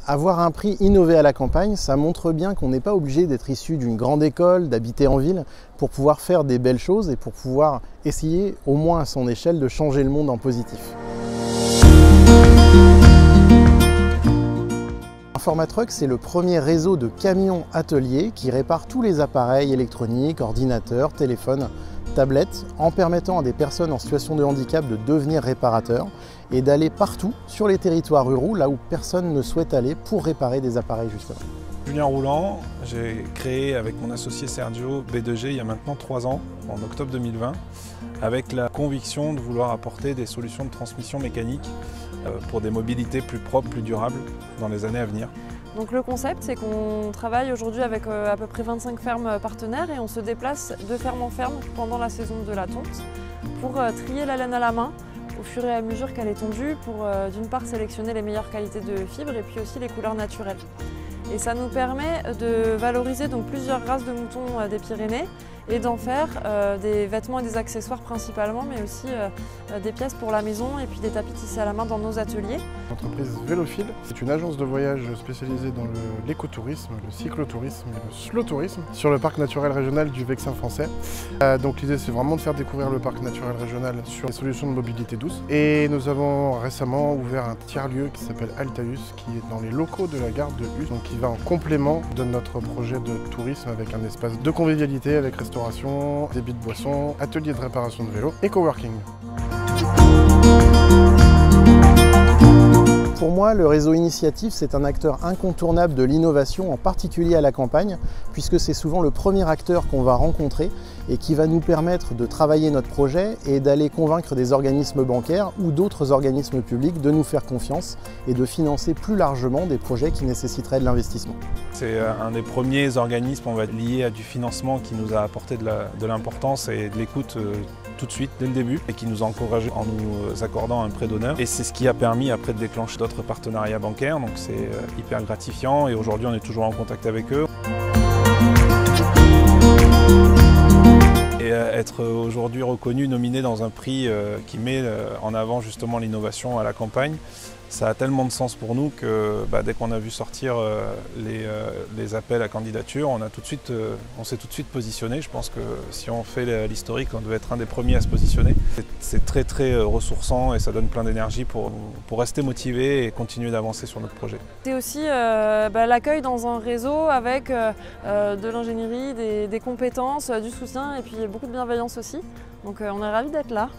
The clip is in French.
Avoir un prix innové à la campagne, ça montre bien qu'on n'est pas obligé d'être issu d'une grande école, d'habiter en ville, pour pouvoir faire des belles choses et pour pouvoir essayer, au moins à son échelle, de changer le monde en positif. Informatruck, c'est le premier réseau de camions ateliers qui répare tous les appareils électroniques, ordinateurs, téléphones, tablettes, en permettant à des personnes en situation de handicap de devenir réparateurs et d'aller partout sur les territoires ruraux, là où personne ne souhaite aller pour réparer des appareils justement. Julien Rouland, j'ai créé avec mon associé Sergio B2G il y a maintenant 3 ans, en octobre 2020, avec la conviction de vouloir apporter des solutions de transmission mécanique pour des mobilités plus propres, plus durables dans les années à venir. Donc le concept, c'est qu'on travaille aujourd'hui avec à peu près 25 fermes partenaires et on se déplace de ferme en ferme pendant la saison de la tonte pour trier la laine à la main au fur et à mesure qu'elle est tondue pour d'une part sélectionner les meilleures qualités de fibres et puis aussi les couleurs naturelles. Et ça nous permet de valoriser donc plusieurs races de moutons des Pyrénées et d'en faire des vêtements et des accessoires principalement, mais aussi des pièces pour la maison et puis des tapis tissés à la main dans nos ateliers. L'entreprise Vélophile, c'est une agence de voyage spécialisée dans l'écotourisme, le cyclotourisme et le slow-tourisme sur le parc naturel régional du Vexin français. Donc l'idée, c'est vraiment de faire découvrir le parc naturel régional sur les solutions de mobilité douce. Et nous avons récemment ouvert un tiers-lieu qui s'appelle Altaïus, qui est dans les locaux de la gare de Hus, donc qui va en complément de notre projet de tourisme avec un espace de convivialité avec restauration, débit de boissons, atelier de réparation de vélo et coworking. Pour moi, le réseau Initiative, c'est un acteur incontournable de l'innovation, en particulier à la campagne, puisque c'est souvent le premier acteur qu'on va rencontrer et qui va nous permettre de travailler notre projet et d'aller convaincre des organismes bancaires ou d'autres organismes publics de nous faire confiance et de financer plus largement des projets qui nécessiteraient de l'investissement. C'est un des premiers organismes, on va dire, liés à du financement qui nous a apporté de l'importance et de l'écoute tout de suite, dès le début, et qui nous a encouragés en nous accordant un prêt d'honneur. Et c'est ce qui a permis après de déclencher d'autres partenariats bancaires, donc c'est hyper gratifiant et aujourd'hui on est toujours en contact avec eux. Et être aujourd'hui reconnu, nominé dans un prix qui met en avant justement l'innovation à la campagne, ça a tellement de sens pour nous que dès qu'on a vu sortir les appels à candidature, on s'est tout de suite positionné. Je pense que si on fait l'historique, on devait être un des premiers à se positionner. C'est très très ressourçant et ça donne plein d'énergie pour rester motivé et continuer d'avancer sur notre projet. C'est aussi l'accueil dans un réseau avec de l'ingénierie, des compétences, du soutien et puis beaucoup de bienveillance aussi. Donc on est ravis d'être là.